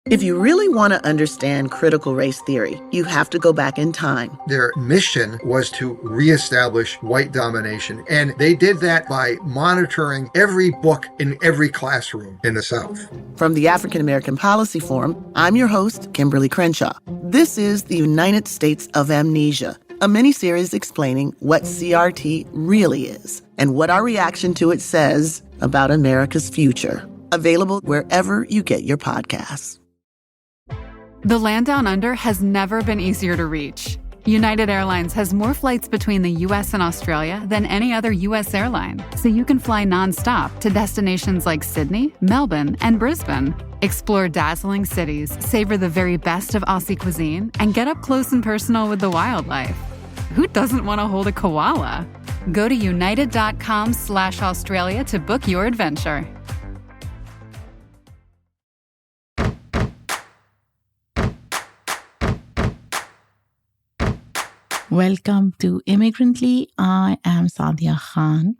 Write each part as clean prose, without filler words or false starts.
If you really want to understand critical race theory, you have to go back in time. Their mission was to reestablish white domination, and they did that by monitoring every book in every classroom in the South. From the African American Policy Forum, I'm your host, Kimberly Crenshaw. This is the United States of Amnesia, a miniseries explaining what CRT really is and what our reaction to it says about America's future. Available wherever you get your podcasts. The land down under has never been easier to reach. United Airlines has more flights between the U.S. and Australia than any other U.S. airline, so you can fly nonstop to destinations like Sydney, Melbourne, and Brisbane. Explore dazzling cities, savor the very best of Aussie cuisine, and get up close and personal with the wildlife. Who doesn't want to hold a koala? Go to united.com/Australia to book your adventure. Welcome to Immigrantly. I am Sadia Khan.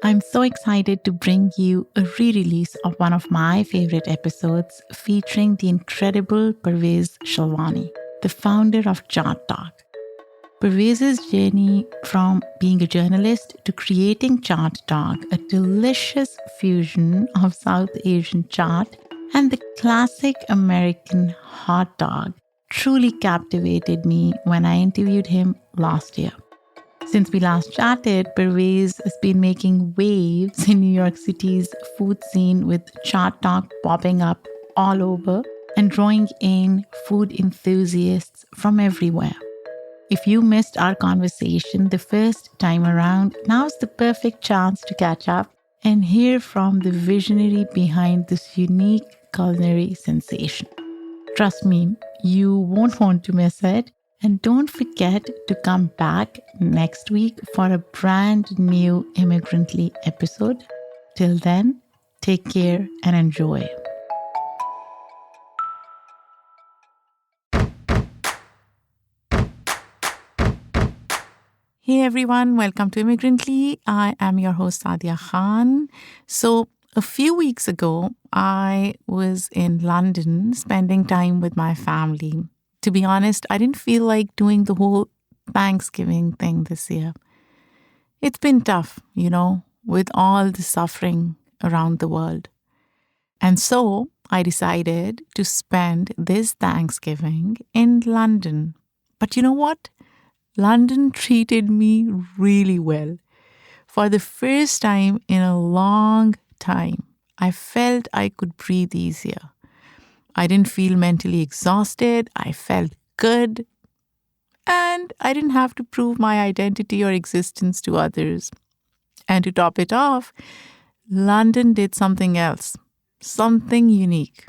I'm so excited to bring you a re-release of one of my favorite episodes featuring the incredible Pervaiz Shallwani, the founder of Chaat Dog. Pervaiz's journey from being a journalist to creating Chaat Dog, a delicious fusion of South Asian chaat and the classic American hot dog, truly captivated me when I interviewed him last year. Since we last chatted, Pervaiz has been making waves in New York City's food scene with Chaat Dog popping up all over and drawing in food enthusiasts from everywhere. If you missed our conversation the first time around, now's the perfect chance to catch up and hear from the visionary behind this unique culinary sensation. Trust me, you won't want to miss it. And don't forget to come back next week for a brand new Immigrantly episode. Till then, take care and enjoy. Hey everyone, welcome to Immigrantly. I am your host Sadia Khan. So a few weeks ago, I was in London spending time with my family. To be honest, I didn't feel like doing the whole Thanksgiving thing this year. It's been tough, with all the suffering around the world. And so I decided to spend this Thanksgiving in London. But you know what? London treated me really well. For the first time in a long time, I felt I could breathe easier. I didn't feel mentally exhausted. I felt good. And I didn't have to prove my identity or existence to others. And to top it off, London did something else, something unique.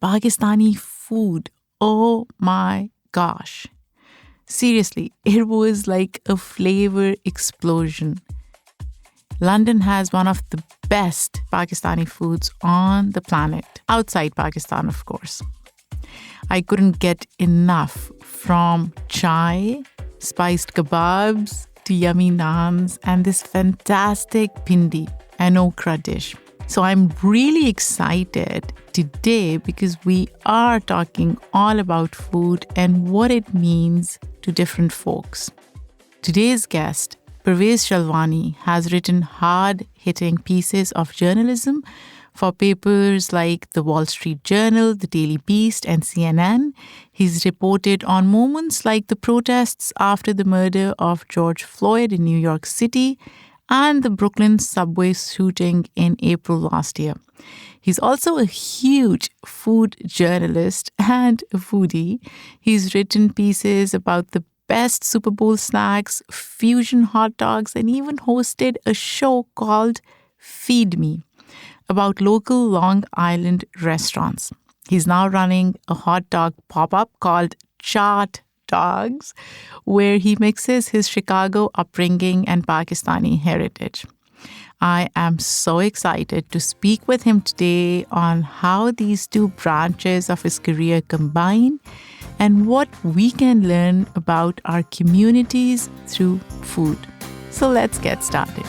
Pakistani food. Oh my gosh. Seriously, it was like a flavor explosion. London has one of the best Pakistani foods on the planet, outside Pakistan, of course. I couldn't get enough, from chai, spiced kebabs, to yummy naans, and this fantastic pindi, an okra dish. So I'm really excited today because we are talking all about food and what it means to different folks. Today's guest, Pervaiz Shallwani, has written hard-hitting pieces of journalism for papers like the Wall Street Journal, the Daily Beast, and CNN. He's reported on moments like the protests after the murder of George Floyd in New York City and the Brooklyn subway shooting in April last year. He's also a huge food journalist and a foodie. He's written pieces about the best Super Bowl snacks, fusion hot dogs, and even hosted a show called Feed Me about local Long Island restaurants. He's now running a hot dog pop-up called Chaat Dogs, where he mixes his Chicago upbringing and Pakistani heritage. I am so excited to speak with him today on how these two branches of his career combine and what we can learn about our communities through food. So let's get started.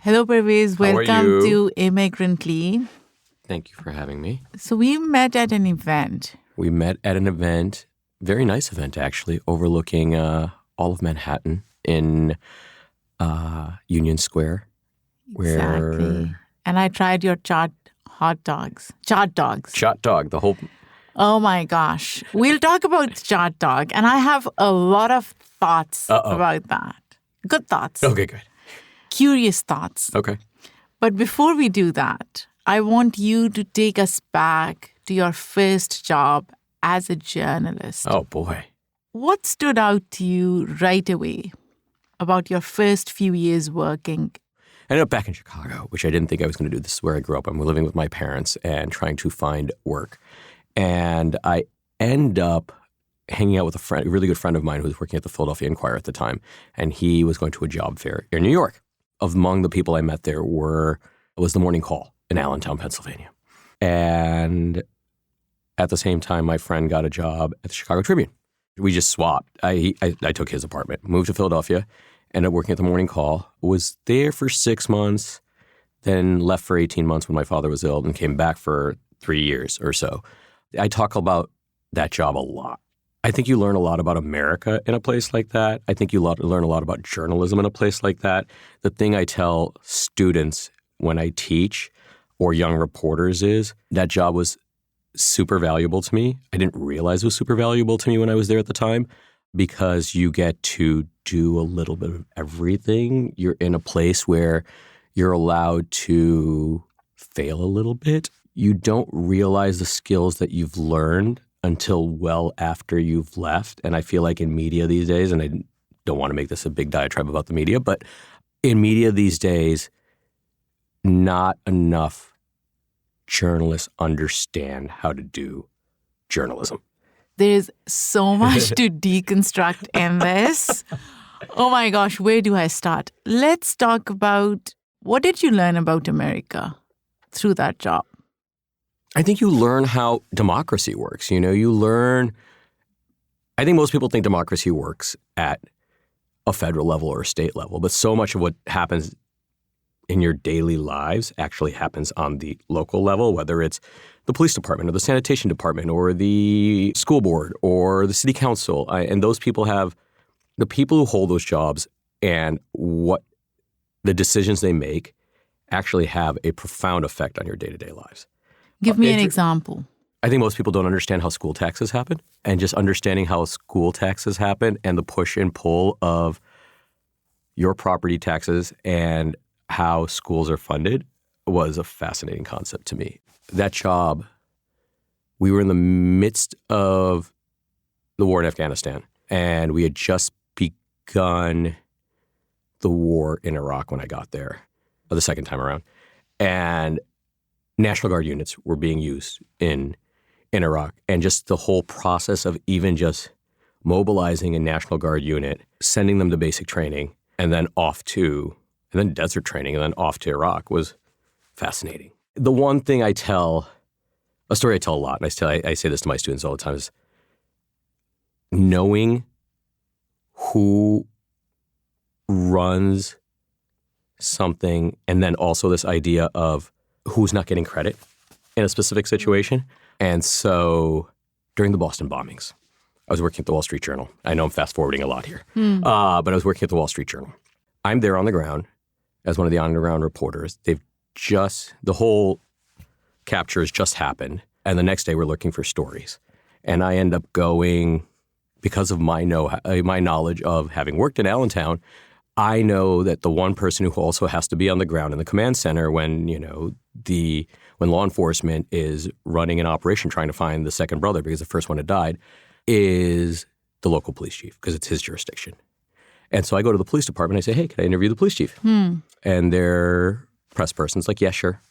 Hello, Pervaiz. How are Welcome you? to Immigrantly. Thank you for having me. So we met at an event. We met at an event, very nice event actually, overlooking all of Manhattan in Union Square. Exactly. And I tried your Chaat Dogs. Chaat Dog, the whole... Oh my gosh. We'll talk about Chaat Dog. And I have a lot of thoughts about that. Good thoughts. Okay, good. Curious thoughts. Okay. But before we do that, I want you to take us back to your first job as a journalist. Oh, boy. What stood out to you right away about your first few years working? I ended up back in Chicago, which I didn't think I was going to do. This is where I grew up. I'm living with my parents and trying to find work. And I end up hanging out with a really good friend of mine who was working at the Philadelphia Inquirer at the time. And he was going to a job fair in New York. Among the people I met there was the Morning Call in Allentown, Pennsylvania. And at the same time, my friend got a job at the Chicago Tribune. We just swapped. I took his apartment, moved to Philadelphia, ended up working at the Morning Call, was there for 6 months, then left for 18 months when my father was ill and came back for 3 years or so. I talk about that job a lot. I think you learn a lot about America in a place like that. I think you learn a lot about journalism in a place like that. The thing I tell students when I teach or young reporters is that job was super valuable to me. I didn't realize it was super valuable to me when I was there at the time because you get to do a little bit of everything. You're in a place where you're allowed to fail a little bit. You don't realize the skills that you've learned until well after you've left. And I feel like in media these days, and I don't want to make this a big diatribe about the media, but in media these days, not enough journalists understand how to do journalism. There's so much to deconstruct in this. Oh my gosh, where do I start? Let's talk about what did you learn about America through that job? I think you learn how democracy works. You learn, I think most people think democracy works at a federal level or a state level, but so much of what happens in your daily lives actually happens on the local level, whether it's the police department or the sanitation department or the school board or the city council. And those people the people who hold those jobs and what the decisions they make actually have a profound effect on your day-to-day lives. Give me an example. I think most people don't understand how school taxes happen, and just understanding how school taxes happen and the push and pull of your property taxes and how schools are funded was a fascinating concept to me. That job, we were in the midst of the war in Afghanistan, and we had just begun the war in Iraq when I got there, the second time around. And National Guard units were being used in Iraq. And just the whole process of even just mobilizing a National Guard unit, sending them to basic training, and then desert training, and then off to Iraq was fascinating. The one thing a story I tell a lot, and I say this to my students all the time, is knowing who runs something, and then also this idea of who's not getting credit in a specific situation. And so during the Boston bombings, I was working at the Wall Street Journal. I know I'm fast forwarding a lot here, but I was working at the Wall Street Journal. I'm there on the ground as one of the on-the-ground reporters. The whole capture has just happened. And the next day we're looking for stories. And I end up going, because of my knowledge of having worked in Allentown, I know that the one person who also has to be on the ground in the command center when law enforcement is running an operation trying to find the second brother because the first one had died is the local police chief because it's his jurisdiction. And so I go to the police department. I say, hey, can I interview the police chief? And their press person's like, yeah, sure.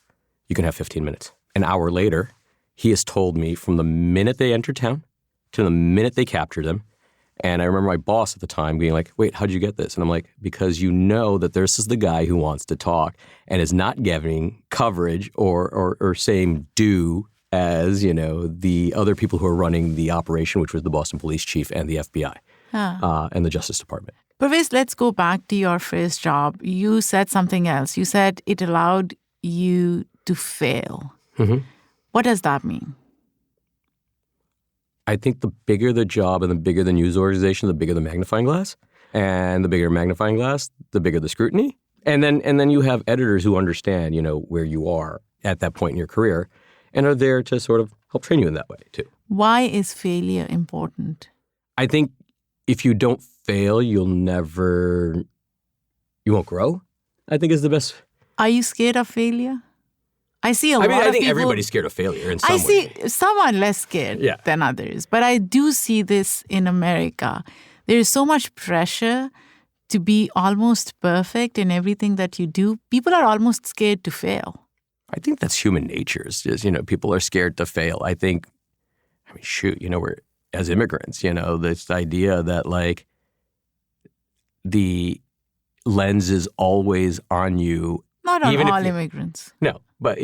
You can have 15 minutes. An hour later, he has told me from the minute they entered town to the minute they captured them. And I remember my boss at the time being like, wait, how'd you get this? And I'm like, because you know that this is the guy who wants to talk and is not giving coverage or same due as, the other people who are running the operation, which was the Boston police chief and the FBI. and the Justice Department. Pervaiz, let's go back to your first job. You said something else. You said it allowed you to fail. Mm-hmm. What does that mean? I think the bigger the job and the bigger the news organization, the bigger the magnifying glass. And the bigger magnifying glass, the bigger the scrutiny. And then you have editors who understand, where you are at that point in your career and are there to sort of help train you in that way too. Why is failure important? I think if you don't fail, you won't grow, I think is the best. Are you scared of failure? I see a lot of people. I think everybody's scared of failure in some way. I see some are less scared than others. But I do see this in America. There is so much pressure to be almost perfect in everything that you do. People are almost scared to fail. I think that's human nature. It's just, people are scared to fail. We're as immigrants, this idea that like the lens is always on you. Not on all immigrants. No, but,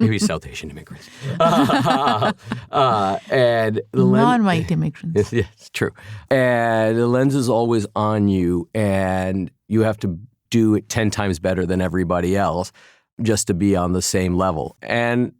maybe South Asian immigrants. And the non-white immigrants. Yeah, it's true. And the lens is always on you, and you have to do it 10 times better than everybody else just to be on the same level. And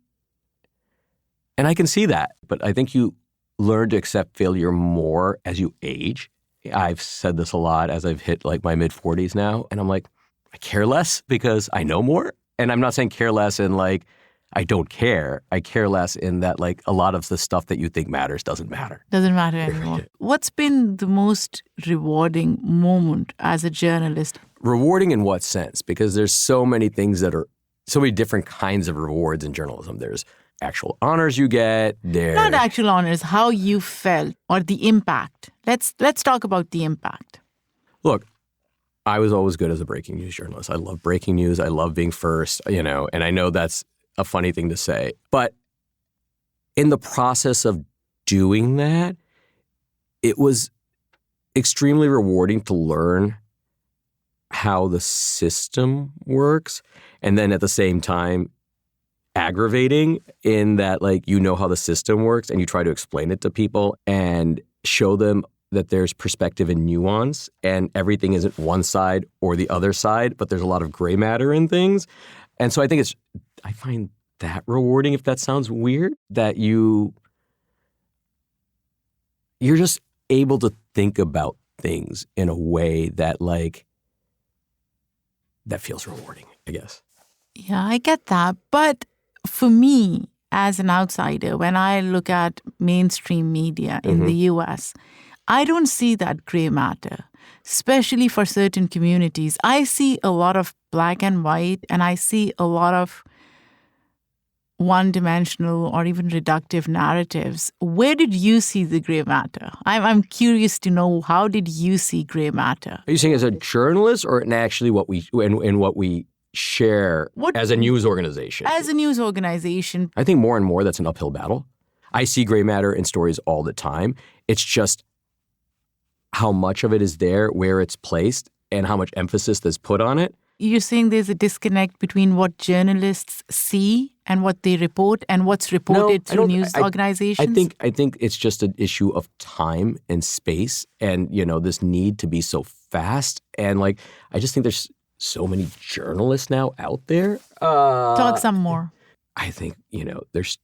I can see that, but I think you learn to accept failure more as you age. I've said this a lot as I've hit like my mid-40s now, and I'm like, I care less because I know more. And I'm not saying care less in like, I don't care. I care less in that like a lot of the stuff that you think matters doesn't matter. Doesn't matter anymore. What's been the most rewarding moment as a journalist? Rewarding in what sense? Because there's so many things that are, so many different kinds of rewards in journalism. There's actual honors you get. Not actual honors, how you felt or the impact. Let's talk about the impact. Look, I was always good as a breaking news journalist. I love breaking news. I love being first, and I know that's a funny thing to say. But in the process of doing that, it was extremely rewarding to learn how the system works. And then at the same time, aggravating in that, like, how the system works and you try to explain it to people and show them that there's perspective and nuance and everything isn't one side or the other side, but there's a lot of gray matter in things. And so I find that rewarding, if that sounds weird, that you're just able to think about things in a way that that feels rewarding, I guess. Yeah, I get that. But for me, as an outsider, when I look at mainstream media in the US, I don't see that gray matter, especially for certain communities. I see a lot of black and white, and I see a lot of one-dimensional or even reductive narratives. Where did you see the gray matter? I'm curious to know, how did you see gray matter? Are you saying as a journalist or in actually what we share as a news organization? As a news organization. I think more and more that's an uphill battle. I see gray matter in stories all the time. It's just how much of it is there, where it's placed, and how much emphasis there's put on it. You're saying there's a disconnect between what journalists see and what they report and what's reported through news organizations? I think it's just an issue of time and space and, this need to be so fast. And I just think there's so many journalists now out there. Talk some more. I think, there's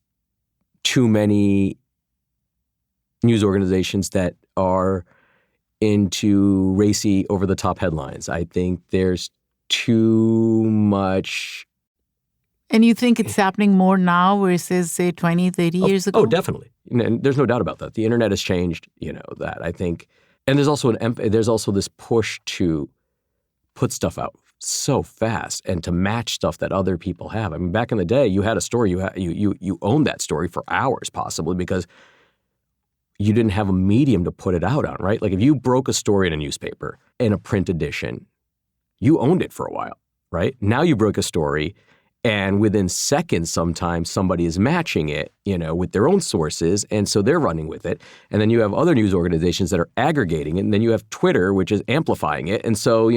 too many news organizations that are into racy, over-the-top headlines. I think there's too much. And you think it's happening more now versus, say, 20, 30 years ago? Oh, definitely. And there's no doubt about that. The internet has changed, that, I think. And there's also this push to put stuff out so fast and to match stuff that other people have. I mean, back in the day, you had a story, you owned that story for hours possibly because you didn't have a medium to put it out on, right? Like if you broke a story in a newspaper in a print edition, you owned it for a while, right? Now you broke a story and within seconds sometimes somebody is matching it, with their own sources, and so they're running with it. And then you have other news organizations that are aggregating it, and then you have Twitter, which is amplifying it. And so,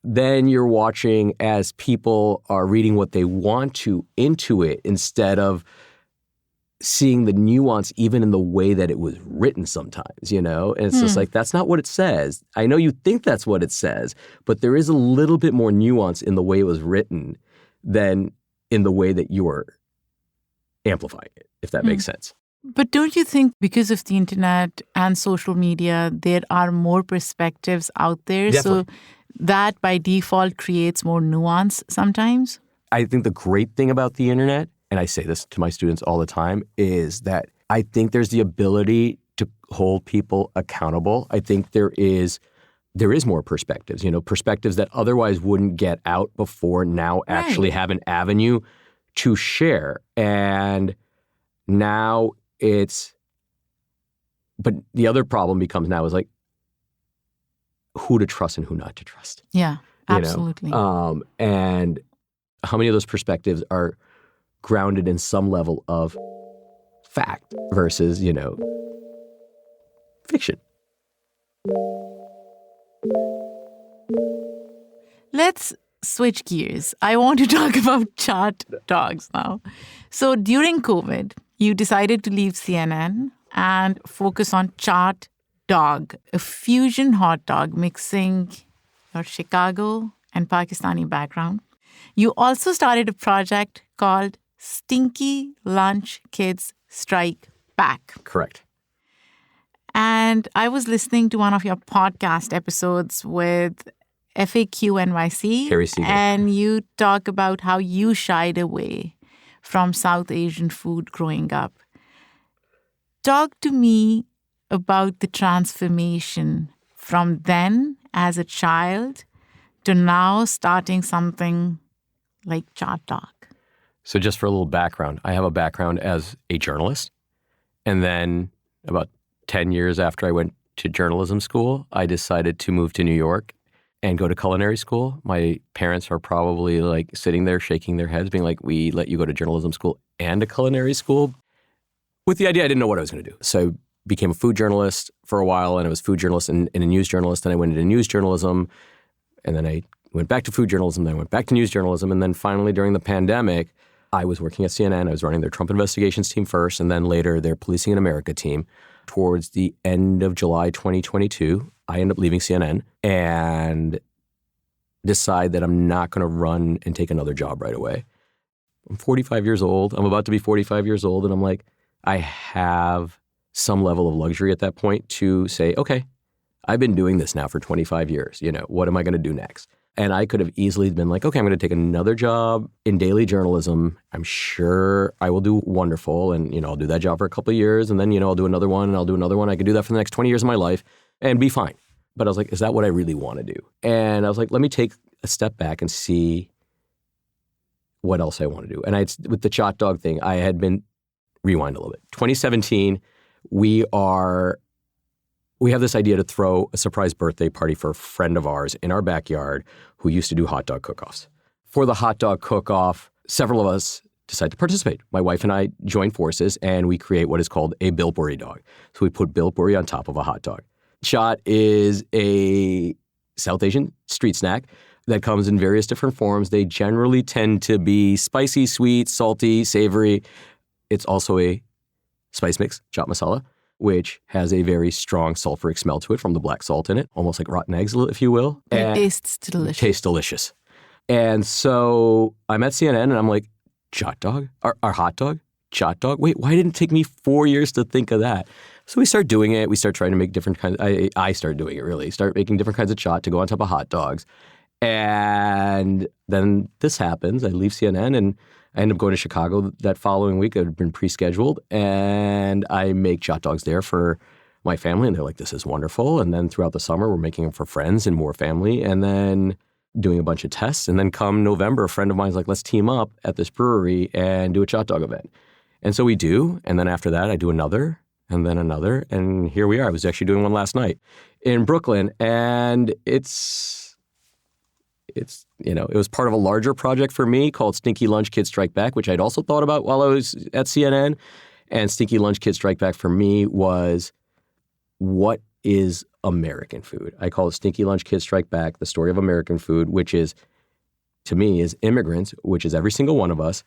then you're watching as people are reading what they want to into it instead of seeing the nuance even in the way that it was written sometimes, And it's just like, that's not what it says. I know you think that's what it says, but there is a little bit more nuance in the way it was written than in the way that you're amplifying it, if that makes sense. But don't you think because of the internet and social media, there are more perspectives out there? Definitely. So that by default creates more nuance sometimes? I think the great thing about the internet, and I say this to my students all the time, is that I think there's the ability to hold people accountable. I think there is more perspectives, perspectives that otherwise wouldn't get out before now actually have an avenue to share. And now but the other problem becomes now is like who to trust and who not to trust. Yeah, absolutely. And how many of those perspectives are grounded in some level of fact versus, fiction. Let's switch gears. I want to talk about Chaat Dogs now. So during COVID, you decided to leave CNN and focus on Chaat Dog, a fusion hot dog mixing your Chicago and Pakistani background. You also started a project called Stinky Lunch Kids Strike Back. Correct. And I was listening to one of your podcast episodes with FAQ NYC. Harry Siegel. And you talk about how you shied away from South Asian food growing up. Talk to me about the transformation from then as a child to now starting something like Chaat Dog. So just for a little background, I have a background as a journalist. And then about 10 years after I went to journalism school, I decided to move to New York and go to culinary school. My parents are probably like sitting there shaking their heads being like, we let you go to journalism school and a culinary school? With the idea I didn't know what I was going to do. So I became a food journalist for a while, and I was food journalist and a news journalist. And I went into news journalism, and then I went back to food journalism, then I went back to news journalism. And then finally during the pandemic, I was working at CNN. I was running their Trump investigations team first, and then later their Policing in America team. Towards the end of July 2022, I ended up leaving CNN and decide that I'm not going to run and take another job right away. I'm 45 years old. I'm about to be 45 years old, and I'm like, I have some level of luxury at that point to say, okay, I've been doing this now for 25 years. What am I going to do next? And I could have easily been like, okay, I'm going to take another job in daily journalism. I'm sure I will do wonderful. And, I'll do that job for a couple of years. And then, I'll do another one and I'll do another one. I could do that for the next 20 years of my life and be fine. But I was like, is that what I really want to do? And I was like, let me take a step back and see what else I want to do. And with the Chaat Dog thing, I had been, rewind a little bit. 2017, we have this idea to throw a surprise birthday party for a friend of ours in our backyard who used to do hot dog cook-offs. For the hot dog cook-off, several of us decided to participate. My wife and I joined forces, and we create what is called a biltburi dog. So we put biltburi on top of a hot dog. Chaat is a South Asian street snack that comes in various different forms. They generally tend to be spicy, sweet, salty, savory. It's also a spice mix, chaat masala, which has a very strong sulfuric smell to it from the black salt in it, almost like rotten eggs, if you will. It tastes delicious. Tastes delicious. And so I'm at CNN and I'm like, Chaat Dog? Our hot dog? Chaat Dog? Wait, why didn't it take me 4 years to think of that? So we start doing it. We start trying to make different kinds. I started doing it, really. Start making different kinds of chaat to go on top of hot dogs. And then this happens. I leave CNN and I end up going to Chicago that following week. It had been pre-scheduled, and I make Chaat Dogs there for my family, and they're like, this is wonderful. And then throughout the summer, we're making them for friends and more family, and then doing a bunch of tests. And then come November, a friend of mine's like, let's team up at this brewery and do a Chaat Dog event. And so we do, and then after that, I do another, and then another, and here we are. I was actually doing one last night in Brooklyn, and it was part of a larger project for me called Stinky Lunch Kids Strike Back, which I'd also thought about while I was at CNN. And Stinky Lunch Kids Strike Back for me was, what is American food? I call it Stinky Lunch Kids Strike Back, the story of American food, which is, to me, is immigrants, which is every single one of us,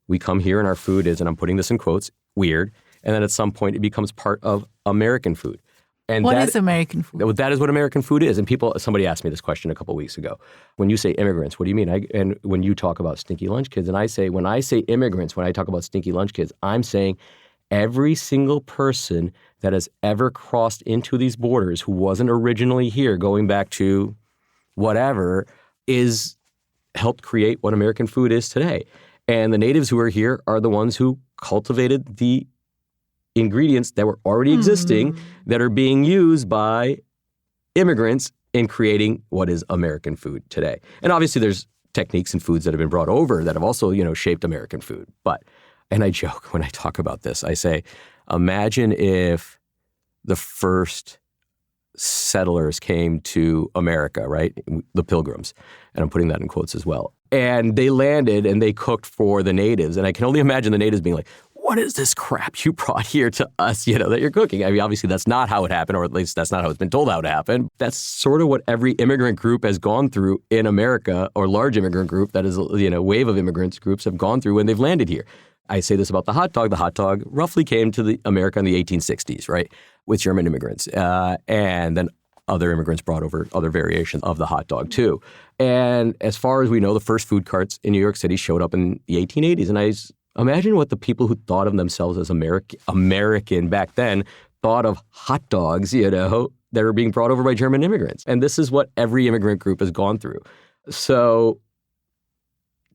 we come here and our food is, and I'm putting this in quotes, weird. And then at some point it becomes part of American food. And What is American food? That is what American food is. And somebody asked me this question a couple of weeks ago. When you say immigrants, what do you mean? And when you talk about stinky lunch kids, and when I say immigrants, when I talk about stinky lunch kids, I'm saying every single person that has ever crossed into these borders who wasn't originally here, going back to whatever, is helped create what American food is today. And the natives who are here are the ones who cultivated the ingredients that were already existing that are being used by immigrants in creating what is American food today. And obviously there's techniques and foods that have been brought over that have also, shaped American food. And I joke when I talk about this, I say, imagine if the first settlers came to America, right? The Pilgrims. And I'm putting that in quotes as well. And they landed and they cooked for the natives. And I can only imagine the natives being like, what is this crap you brought here to us, that you're cooking? I mean, obviously that's not how it happened, or at least that's not how it's been told how it happened. That's sort of what every immigrant group has gone through in America, or large immigrant group, that is, wave of immigrants groups have gone through when they've landed here. I say this about the hot dog. The hot dog roughly came to America in the 1860s, right, with German immigrants. And then other immigrants brought over other variations of the hot dog too. And as far as we know, the first food carts in New York City showed up in the 1880s. And imagine what the people who thought of themselves as American back then thought of hot dogs, that are being brought over by German immigrants. And this is what every immigrant group has gone through. So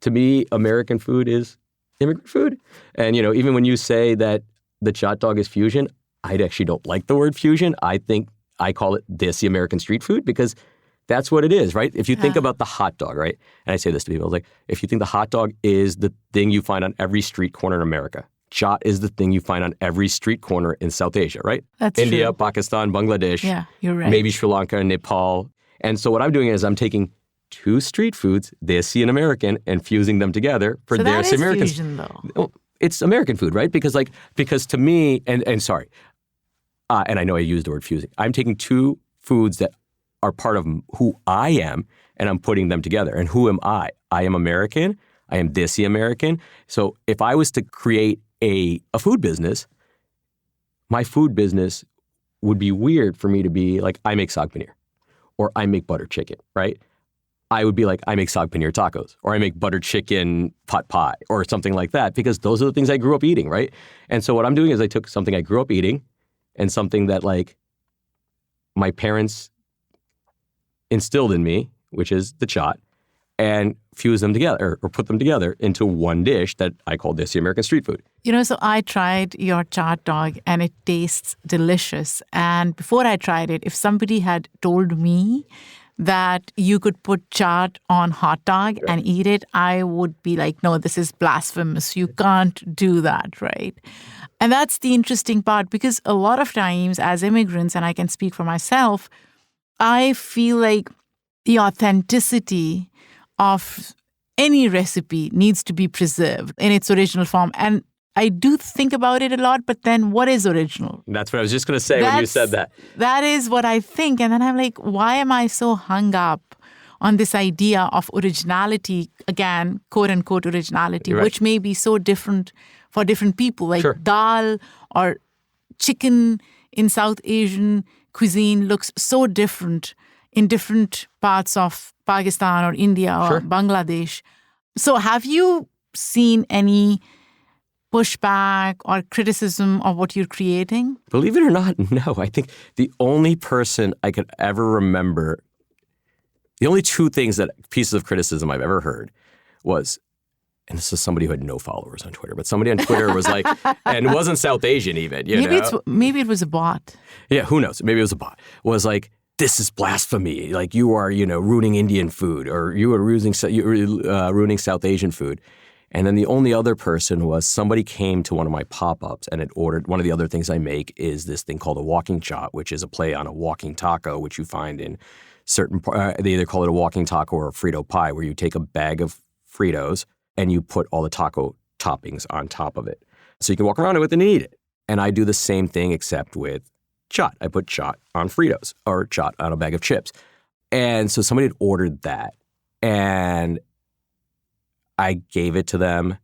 to me, American food is immigrant food. And, even when you say that the Chaat Dog is fusion, I actually don't like the word fusion. I call it the American street food, because that's what it is, right? If you think about the hot dog, right? And I say this to people, I was like, if you think the hot dog is the thing you find on every street corner in America, chaat is the thing you find on every street corner in South Asia, right? That's India, true. Pakistan, Bangladesh, Yeah, you're right. maybe Sri Lanka, Nepal. And so what I'm doing is I'm taking two street foods, Desi and American, and fusing them together for So that is American. fusion, though. Well, it's American food, right? Because to me, and sorry, and I know I used the word fusing. I'm taking two foods that are part of who I am, and I'm putting them together. And who am I? I am American. I am Desi American. So if I was to create a food business, my food business would be weird for me to be like, I make saag paneer, or I make butter chicken, right? I would be like, I make saag paneer tacos, or I make butter chicken pot pie, or something like that, because those are the things I grew up eating, right? And so what I'm doing is I took something I grew up eating and something that my parents instilled in me, which is the chaat, and fuse them together or put them together into one dish that I call the American street food. So I tried your Chaat Dog and it tastes delicious. And before I tried it, if somebody had told me that you could put chaat on hot dog and eat it, I would be like, no, this is blasphemous. You can't do that, right? And that's the interesting part, because a lot of times as immigrants, and I can speak for myself, I feel like the authenticity of any recipe needs to be preserved in its original form. And I do think about it a lot, but then what is original? That's what I was just going to say when you said that. That is what I think. And then I'm like, why am I so hung up on this idea of originality, again, quote unquote originality, Right. which may be so different for different people, like Sure. dal or chicken in South Asian cuisine looks so different in different parts of Pakistan or India or Sure. Bangladesh. So have you seen any pushback or criticism of what you're creating? Believe it or not, no. I think the only person I could ever remember, the only two pieces of criticism I've ever heard was, and this is somebody who had no followers on Twitter, but somebody on Twitter was like, and it wasn't South Asian even, Maybe it was a bot. Yeah, who knows? Maybe it was a bot. Was like, this is blasphemy. Like you are, ruining Indian food, or you are ruining South Asian food. And then the only other person was somebody came to one of my pop-ups and had ordered, one of the other things I make is this thing called a walking chaat, which is a play on a walking taco, which you find in certain, they either call it a walking taco or a Frito pie, where you take a bag of Fritos and you put all the taco toppings on top of it. So you can walk around it with and eat it. And I do the same thing except with chaat. I put chaat on Fritos or chaat on a bag of chips. And so somebody had ordered that. And I gave it to them.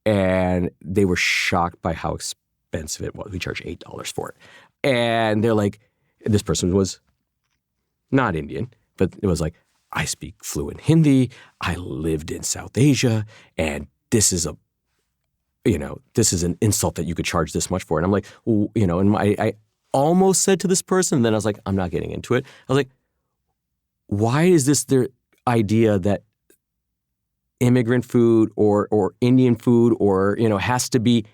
And they were shocked by how expensive it was. We charged $8 for it. And they're like, this person was not Indian, but it was like, I speak fluent Hindi. I lived in South Asia, and this is an insult that you could charge this much for. And I'm like, and I almost said to this person, and then I was like, I'm not getting into it. I was like, why is this their idea that immigrant food or Indian food or, has to be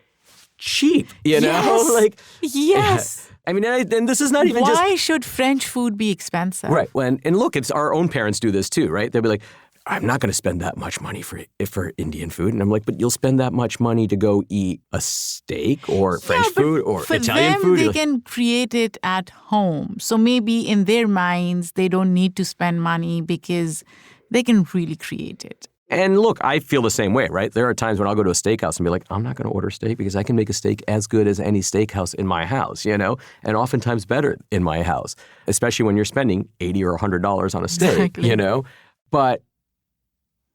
cheap, Yes. Like, Yes. I mean, and this is not even just... Why should French food be expensive? Right. And look, it's our own parents do this too, right? They'll be like, I'm not going to spend that much money for Indian food. And I'm like, but you'll spend that much money to go eat a steak or French food or Italian food. food. They can create it at home. So maybe in their minds, they don't need to spend money because they can really create it. And look, I feel the same way, right? There are times when I'll go to a steakhouse and be like, I'm not going to order steak because I can make a steak as good as any steakhouse in my house, and oftentimes better in my house, especially when you're spending $80 or $100 on a steak, Exactly. But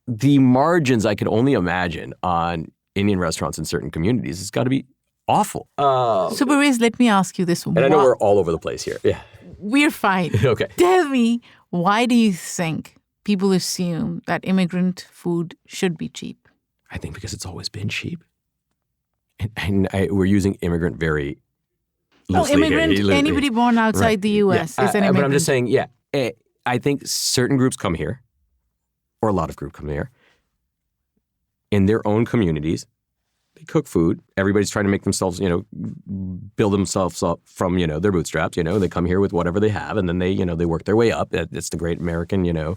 the margins I could only imagine on Indian restaurants in certain communities, it's got to be awful. So, Pervaiz, let me ask you this. And I know we're all over the place here. Yeah. We're fine. Okay. Tell me, why do you think people assume that immigrant food should be cheap? I think because it's always been cheap. And we're using immigrant very loosely immigrant, here. anybody born outside the U.S. is an immigrant. But I'm just saying, I think certain groups come here, or a lot of groups come here, in their own communities. They cook food. Everybody's trying to make themselves, build themselves up from, their bootstraps. They come here with whatever they have, and then they work their way up. It's the great American,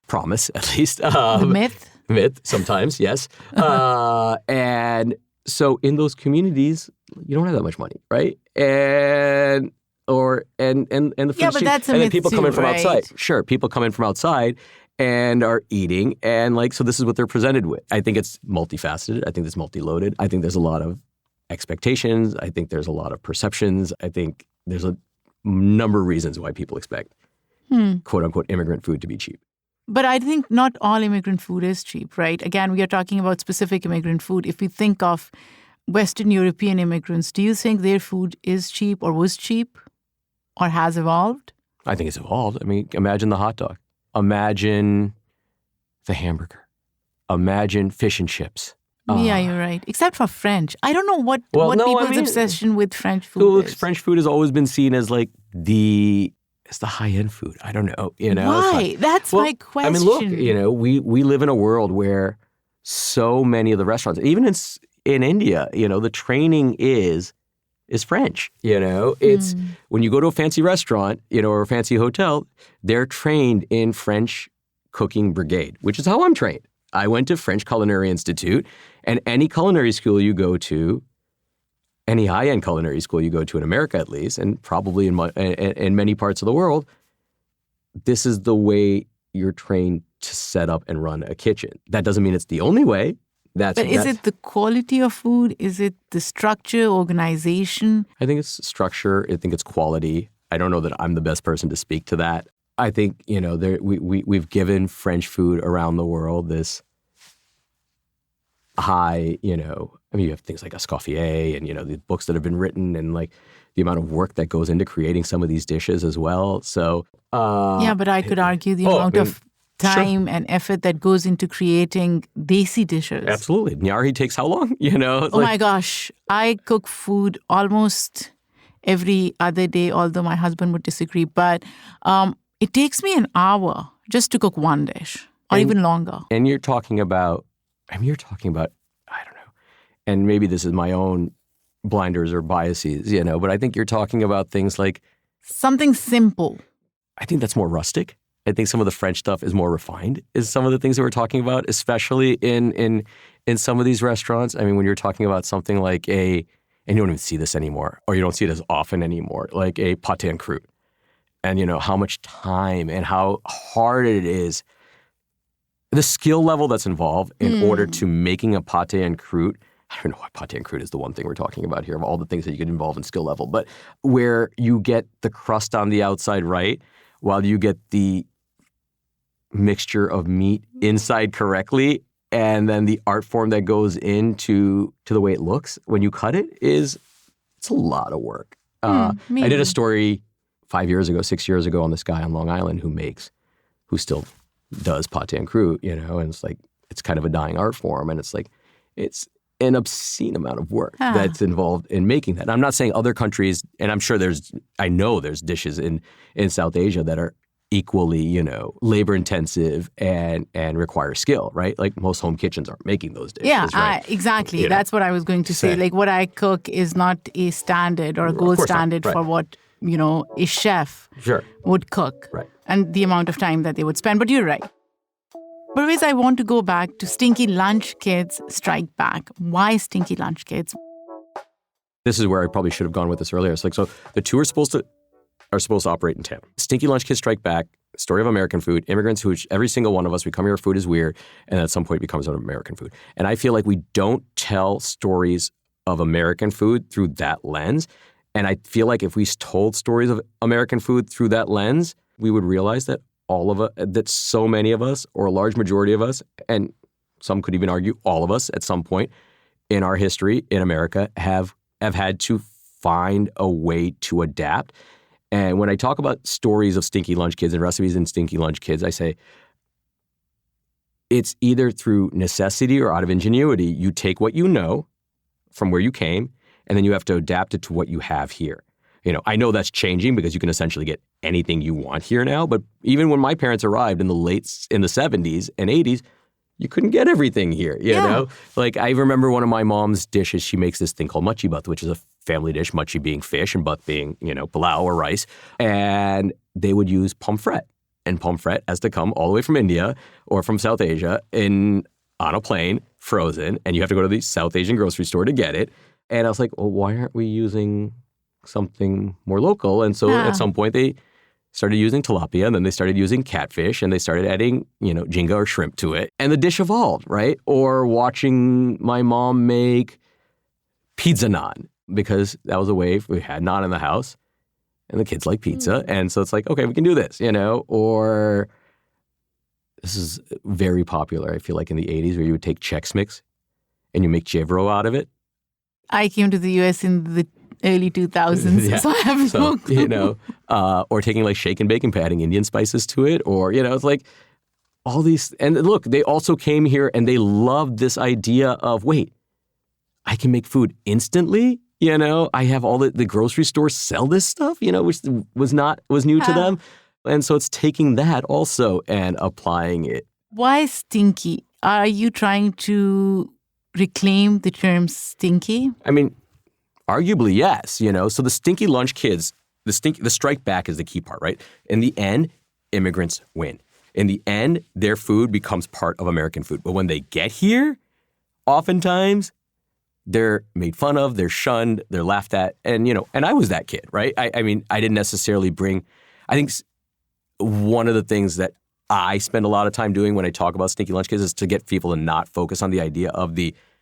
promise, at least. The myth? Myth, sometimes, yes. And so in those communities, you don't have that much money, right? And the food's but cheap. that's a and then myth people come too, in from right? outside. Sure, people come in from outside and are eating, and so this is what they're presented with. I think it's multifaceted. I think it's multi-loaded. I think there's a lot of expectations. I think there's a lot of perceptions. I think there's a number of reasons why people expect quote unquote immigrant food to be cheap. But I think not all immigrant food is cheap, right? Again, we are talking about specific immigrant food. If we think of Western European immigrants, do you think their food is cheap or was cheap or has evolved? I think it's evolved. I mean, imagine the hot dog. Imagine the hamburger. Imagine fish and chips. Yeah, you're right. Except for French. I don't know what people's obsession with French food is. French food has always been seen as like it's the high-end food. I don't know. Why? That's my question. I mean, look, we live in a world where so many of the restaurants, even in India, the training is French. It's when you go to a fancy restaurant, or a fancy hotel, they're trained in French cooking brigade, which is how I'm trained. I went to French Culinary Institute, and any culinary school you go to, any high-end culinary school you go to in America at least, and probably in many parts of the world, this is the way you're trained to set up and run a kitchen. That doesn't mean it's the only way. But is it the quality of food? Is it the structure, organization? I think it's structure. I think it's quality. I don't know that I'm the best person to speak to that. I think, we've given French food around the world this high, you have things like Escoffier and, the books that have been written and like the amount of work that goes into creating some of these dishes as well. So, but I could argue the amount of time and effort that goes into creating desi dishes. Absolutely. Nyari takes how long? My gosh. I cook food almost every other day, although my husband would disagree. But it takes me an hour just to cook one dish or even longer. And you're talking about, I don't know, and maybe this is my own blinders or biases, but I think you're talking about things like... something simple. I think that's more rustic. I think some of the French stuff is more refined, is some of the things that we're talking about, especially in some of these restaurants. I mean, when you're talking about something like and you don't even see this anymore, or you don't see it as often anymore, like a pâté en croûte. And, how much time and how hard it is, the skill level that's involved in order to making a pâté en croûte. I don't know why pâté en croûte is the one thing we're talking about here of all the things that you get involved in skill level, but where you get the crust on the outside right, while you get the mixture of meat inside correctly, and then the art form that goes into the way it looks when you cut it it's a lot of work. I did a story 5 years ago, 6 years ago on this guy on Long Island who still does pâté en croûte, and it's like, it's kind of a dying art form. And it's like, it's an obscene amount of work that's involved in making that. And I'm not saying other countries, and I'm sure I know there's dishes in South Asia that are equally, labor intensive and require skill, right? Like most home kitchens aren't making those dishes. Yeah, right? Exactly. That's what I was going to say. Like what I cook is not a standard or a gold standard for what, a chef would cook. Right. And the amount of time that they would spend. But you're right. Pervaiz, I want to go back to Stinky Lunch Kids Strike Back. Why Stinky Lunch Kids? This is where I probably should have gone with this earlier. It's like, so the two are supposed to operate in tandem. Stinky Lunch Kids Strike Back, story of American food, immigrants who, every single one of us, we come here, food is weird, and at some point becomes an American food. And I feel like we don't tell stories of American food through that lens. And I feel like if we told stories of American food through that lens, we would realize that that so many of us, or a large majority of us, and some could even argue all of us at some point in our history in America have had to find a way to adapt. And when I talk about stories of Stinky Lunch Kids and recipes in Stinky Lunch Kids, I say it's either through necessity or out of ingenuity. You take what you know from where you came, and then you have to adapt it to what you have here. I know that's changing because you can essentially get anything you want here now. But even when my parents arrived in the 70s and 80s, you couldn't get everything here, you know? Like, I remember one of my mom's dishes, she makes this thing called machi bhat, which is a family dish, machi being fish and bhat being, pilau or rice. And they would use pomfret. And pomfret has to come all the way from India or from South Asia on a plane, frozen. And you have to go to the South Asian grocery store to get it. And I was like, well, why aren't we using something more local? And so at some point they started using tilapia, and then they started using catfish, and they started adding, jinga or shrimp to it. And the dish evolved, right? Or watching my mom make pizza naan, because that was a way we had naan in the house, and the kids like pizza. And so it's like, okay, we can do this, Or this is very popular, I feel like, in the 80s, where you would take Chex Mix and you make chevro out of it. I came to the U.S. in the early 2000s, so I have no clue. Or taking like shake and bake and adding Indian spices to it, or, it's like all these. And look, they also came here and they loved this idea of, wait, I can make food instantly. I have all the grocery stores sell this stuff, which was new to them. And so it's taking that also and applying it. Why stinky? Are you trying to reclaim the term stinky? I mean, arguably, yes, So the Stinky Lunch Kids, the strike back is the key part, right? In the end, immigrants win. In the end, their food becomes part of American food. But when they get here, oftentimes they're made fun of, they're shunned, they're laughed at. And, and I was that kid, right? I mean, I didn't necessarily I think one of the things that I spend a lot of time doing when I talk about Stinky Lunch Kids is to get people to not focus on the idea of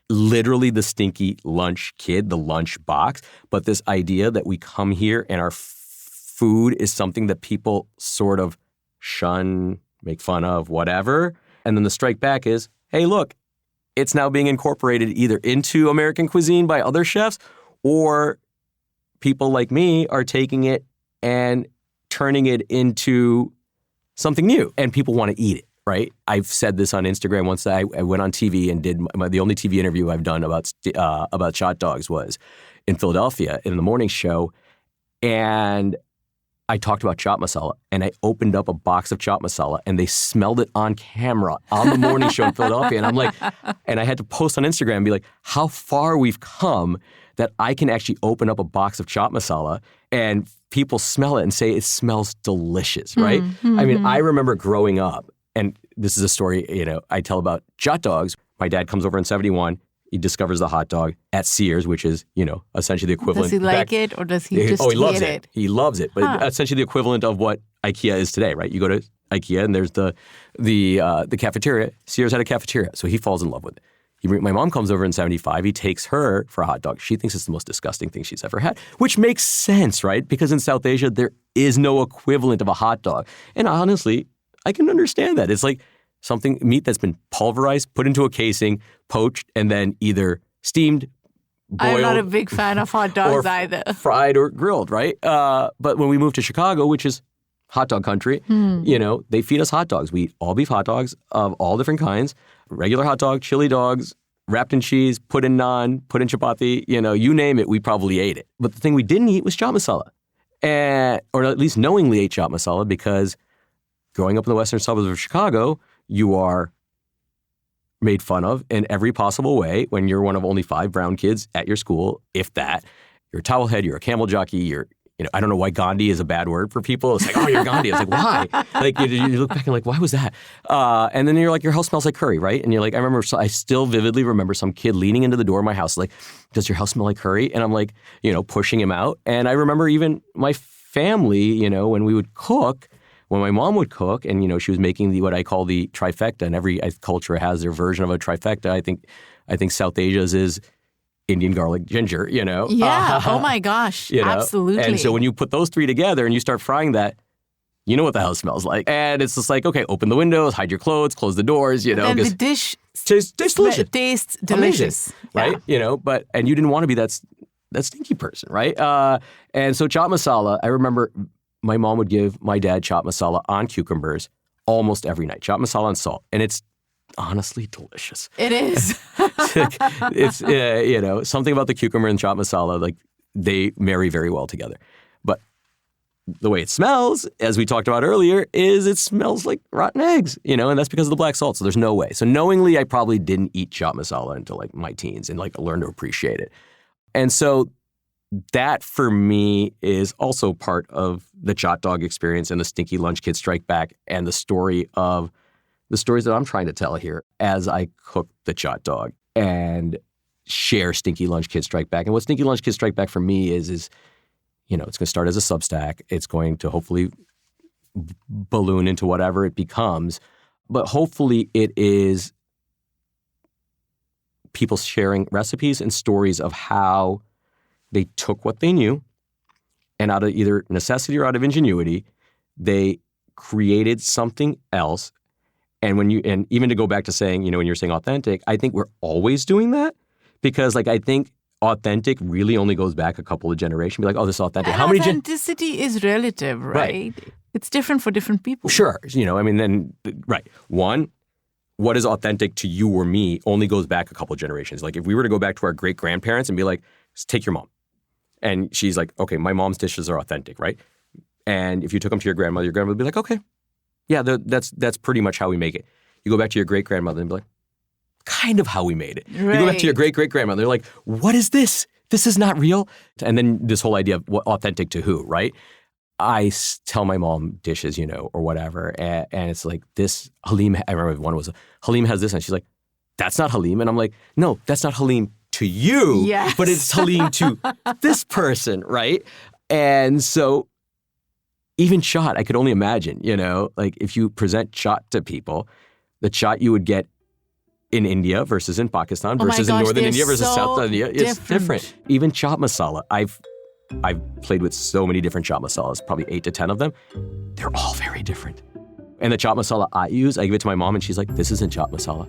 literally the stinky lunch kid, the lunch box, but this idea that we come here and our food is something that people sort of shun, make fun of, whatever. And then the strike back is, hey, look, it's now being incorporated either into American cuisine by other chefs, or people like me are taking it and turning it into something new, and people want to eat it. Right? I've said this on Instagram once. I went on TV and did the only TV interview I've done about Chaat Dogs was in Philadelphia in the morning show. And I talked about chaat masala, and I opened up a box of chaat masala, and they smelled it on camera on the morning show in Philadelphia. And I'm like, and I had to post on Instagram and be like, how far we've come that I can actually open up a box of chaat masala and people smell it and say it smells delicious, right? I mean, I remember growing up, and this is a story, I tell about Chaat Dogs. My dad comes over in 1971. He discovers the hot dog at Sears, which is, essentially the equivalent. Does he like it, or does he just he loves hate it? He loves it. But essentially the equivalent of what IKEA is today, right? You go to IKEA and there's the cafeteria. Sears had a cafeteria. So he falls in love with it. My mom comes over in 1975. He takes her for a hot dog. She thinks it's the most disgusting thing she's ever had, which makes sense, right? Because in South Asia, there is no equivalent of a hot dog. And honestly, I can understand that. It's like meat that's been pulverized, put into a casing, poached, and then either steamed, boiled. I'm not a big fan of hot dogs or either. fried or grilled, right? But when we moved to Chicago, which is hot dog country, they feed us hot dogs. We eat all beef hot dogs of all different kinds, regular hot dog, chili dogs, wrapped in cheese, put in naan, put in chapati, you name it, we probably ate it. But the thing we didn't eat was chaat masala. Or at least knowingly ate chaat masala, because growing up in the western suburbs of Chicago, you are made fun of in every possible way when you're one of only 5 brown kids at your school, if that. You're a towelhead, you're a camel jockey, I don't know why Gandhi is a bad word for people. It's like, oh, you're Gandhi. It's like, why? Like, you look back and like, why was that? And then you're like, your house smells like curry, right? And you're like, I still vividly remember some kid leaning into the door of my house, like, does your house smell like curry? And I'm like, pushing him out. And I remember even my family, when we would cook, when my mom would cook, and, she was making what I call the trifecta, and every culture has their version of a trifecta. I think South Asia's is Indian garlic ginger, Yeah. Oh my gosh. Absolutely. And so when you put those 3 together and you start frying that, you know what the house smells like. And it's just like, okay, open the windows, hide your clothes, close the doors, And the dish tastes delicious. Tastes delicious. Amazing, right? And you didn't want to be that stinky person, right? And so chaat masala, I remember my mom would give my dad chaat masala on cucumbers almost every night. Chaat masala and salt. And it's honestly delicious. It is. It's something about the cucumber and chaat masala, like they marry very well together. But the way it smells, as we talked about earlier, is it smells like rotten eggs, and that's because of the black salt. So there's no way. So knowingly, I probably didn't eat chaat masala until like my teens and like learn to appreciate it. And so that for me is also part of the Chaat Dog experience and the Stinky Lunch Kid Strike Back and the stories that I'm trying to tell here as I cook the Chaat Dog and share Stinky Lunch Kid Strike Back. And what Stinky Lunch Kid Strike Back for me is it's going to start as a Substack. It's going to hopefully balloon into whatever it becomes. But hopefully it is people sharing recipes and stories of how they took what they knew and out of either necessity or out of ingenuity, they created something else. And even to go back to saying, when you're saying authentic, I think we're always doing that because I think authentic really only goes back a couple of generations. Be like, oh, this is authentic. And authenticity is relative, right? It's different for different people. Sure. Right. One, what is authentic to you or me only goes back a couple of generations. Like if we were to go back to our great-grandparents and be like, take your mom. And she's like, okay, my mom's dishes are authentic, right? And if you took them to your grandmother would be like, okay, yeah, that's pretty much how we make it. You go back to your great-grandmother and be like, kind of how we made it. Right. You go back to your great-great-grandmother, they're like, what is this? This is not real. And then this whole idea of what authentic to who, right? I tell my mom dishes, or whatever, and it's like this halim, I remember one was, halim has this, and she's like, that's not halim. And I'm like, no, that's not halim to you, yes. But it's halim to this person, right? And so even chaat, I could only imagine, like if you present chaat to people, the chaat you would get in India versus in Pakistan versus in Northern India versus South India, it's different. Even chaat masala, I've played with so many different chaat masalas, probably 8 to 10 of them. They're all very different. And the chaat masala I use, I give it to my mom and she's like, this isn't chaat masala.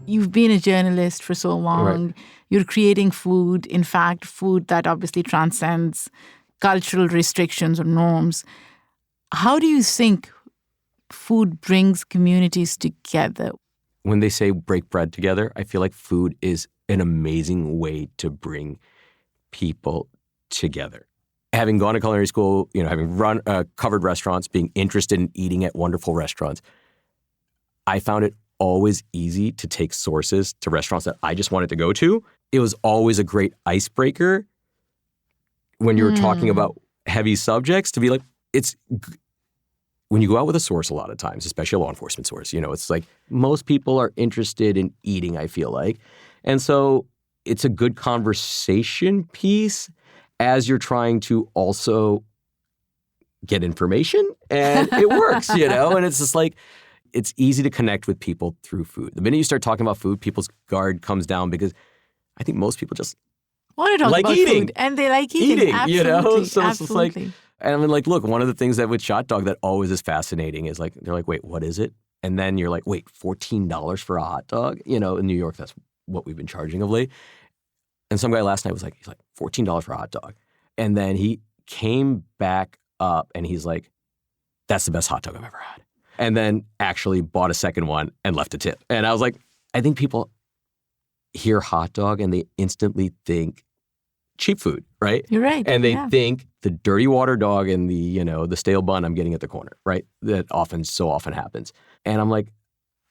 You've been a journalist for so long. Right. You're creating food, in fact, food that obviously transcends cultural restrictions or norms. How do you think food brings communities together? When they say break bread together, I feel like food is an amazing way to bring people together. Having gone to culinary school, having run covered restaurants, being interested in eating at wonderful restaurants, I found it always easy to take sources to restaurants that I just wanted to go to. It was always a great icebreaker when you were talking about heavy subjects to be like, when you go out with a source a lot of times, especially a law enforcement source, it's like most people are interested in eating, I feel like. And so it's a good conversation piece as you're trying to also get information and it works, and it's just like, it's easy to connect with people through food. The minute you start talking about food, people's guard comes down because I think most people just want to talk like about eating. Food, and they like eating. Absolutely. So it's just like, And I mean, like, look, one of the things that with Chaat Dog that always is fascinating is like, they're like, wait, what is it? And then you're like, wait, $14 for a hot dog? You know, in New York, that's what we've been charging of late. And some guy last night was like, he's like, $14 for a hot dog. And then he came back up and he's like, that's the best hot dog I've ever had. And then actually bought a second one and left a tip. And I was like, I think people hear hot dog and they instantly think cheap food, right? You're right. And they think the dirty water dog and the, you know, the stale bun I'm getting at the corner, right? That so often happens. And I'm like,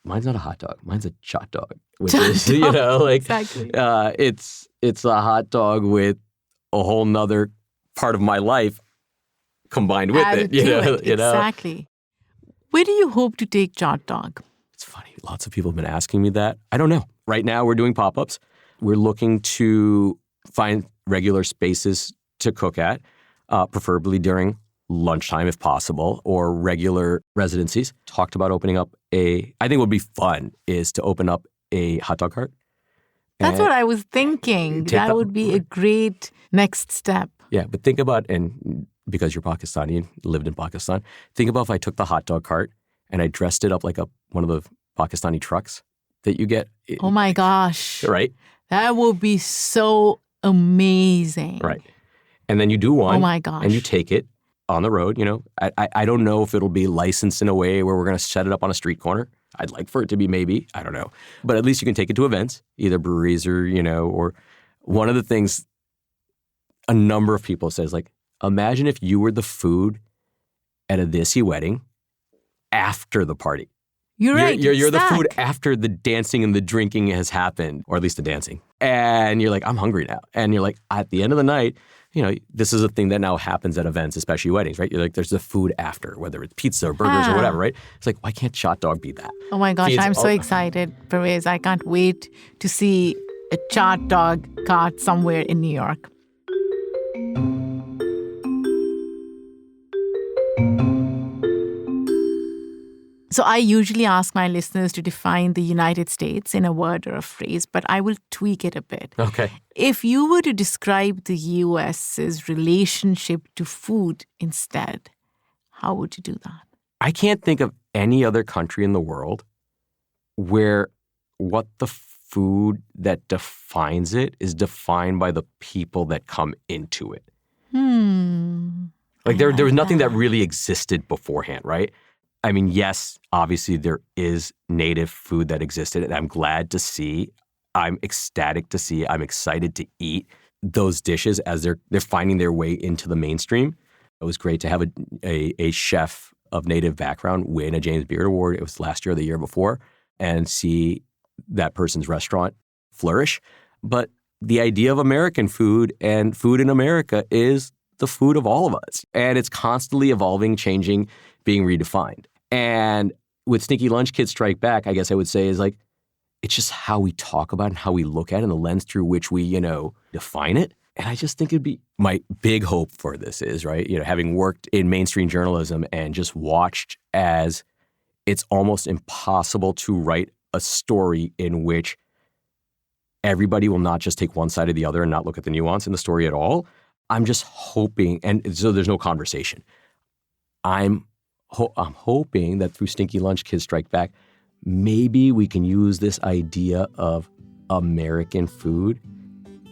mine's not a hot dog. Mine's a Chaat Dog, which is, you know, like, exactly. It's a hot dog with a whole nother part of my life combined with Added it, you to know? it. Exactly. Where do you hope to take Chaat Dog? It's funny. Lots of people have been asking me that. I don't know. Right now, we're doing pop-ups. We're looking to find regular spaces to cook at, preferably during lunchtime if possible, or regular residencies. Talked about opening up I think what would be fun is to open up a hot dog cart. That's what I was thinking. That would be a great next step. Yeah, but think about, and because you're Pakistani and lived in Pakistan, think about if I took the hot dog cart and I dressed it up like one of the Pakistani trucks that you get. Oh my gosh. Right? That would be so amazing. Right. And then you do one. Oh my gosh. And you take it on the road. You know, I don't know if it'll be licensed in a way where we're going to set it up on a street corner. I'd like for it to be maybe. I don't know. But at least you can take it to events, either breweries or, you know, or one of the things a number of people says, like, imagine if you were the food at a Desi wedding after the party. You're right. You're the food after the dancing and the drinking has happened, or at least the dancing. And you're like, I'm hungry now. And you're like, at the end of the night, you know, this is a thing that now happens at events, especially weddings, right? You're like, there's the food after, whether it's pizza or burgers or whatever, right? It's like, why can't Chaat Dog be that? Oh my gosh, I'm so excited, Pervaiz. I can't wait to see a Chaat Dog cart somewhere in New York. So I usually ask my listeners to define the United States in a word or a phrase, but I will tweak it a bit. Okay. If you were to describe the U.S.'s relationship to food instead, how would you do that? I can't think of any other country in the world where what the food that defines it is defined by the people that come into it. Like there was nothing that really existed beforehand, right? I mean, yes, obviously there is native food that existed, and I'm glad to see. I'm ecstatic to see. I'm excited to eat those dishes as they're finding their way into the mainstream. It was great to have a chef of native background win a James Beard Award. It was last year or the year before, and see that person's restaurant flourish. But the idea of American food and food in America is the food of all of us, and it's constantly evolving, changing, being redefined. And with Stinky Lunch Kids Strike Back, I guess I would say is like, it's just how we talk about it and how we look at it and the lens through which we, you know, define it. And I just think it'd be my big hope for this is, right, you know, having worked in mainstream journalism and just watched as it's almost impossible to write a story in which everybody will not just take one side or the other and not look at the nuance in the story at all. I'm just hoping, and so there's no conversation. I'm hoping that through Stinky Lunch Kids Strike Back, maybe we can use this idea of American food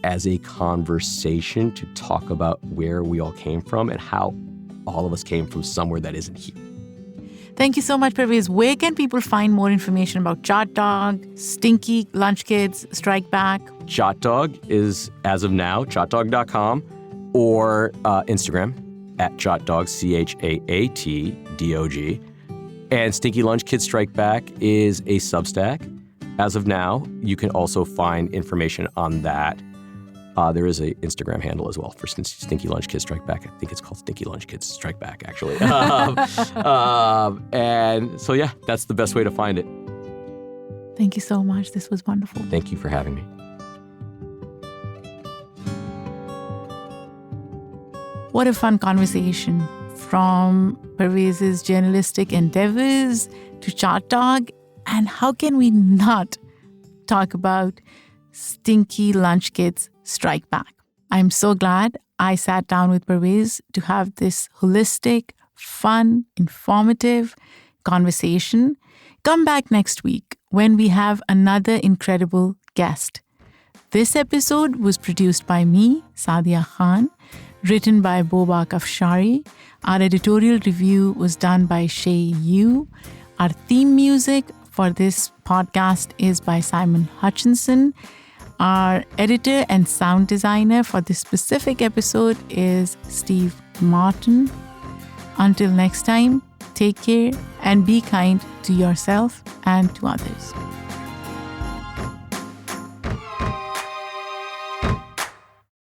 as a conversation to talk about where we all came from and how all of us came from somewhere that isn't here. Thank you so much, Pervaiz. Where can people find more information about Chaat Dog, Stinky Lunch Kids Strike Back? Chaat Dog is, as of now, chaatdog.com or Instagram at Chaat Dog, CHAATDOG. And Stinky Lunch Kids Strike Back is a Substack. As of now, you can also find information on that. There is an Instagram handle as well for Stinky Lunch Kids Strike Back. I think it's called Stinky Lunch Kids Strike Back, actually. And so, yeah, that's the best way to find it. Thank you so much. This was wonderful. Thank you for having me. What a fun conversation. From Pervaiz's journalistic endeavors to Chaat Dog. And how can we not talk about Stinky Lunch Kids Strike Back? I'm so glad I sat down with Pervaiz to have this holistic, fun, informative conversation. Come back next week when we have another incredible guest. This episode was produced by me, Sadia Khan, written by Boba Kafshari. Our editorial review was done by Shay Yu. Our theme music for this podcast is by Simon Hutchinson. Our editor and sound designer for this specific episode is Steve Martin. Until next time, take care and be kind to yourself and to others.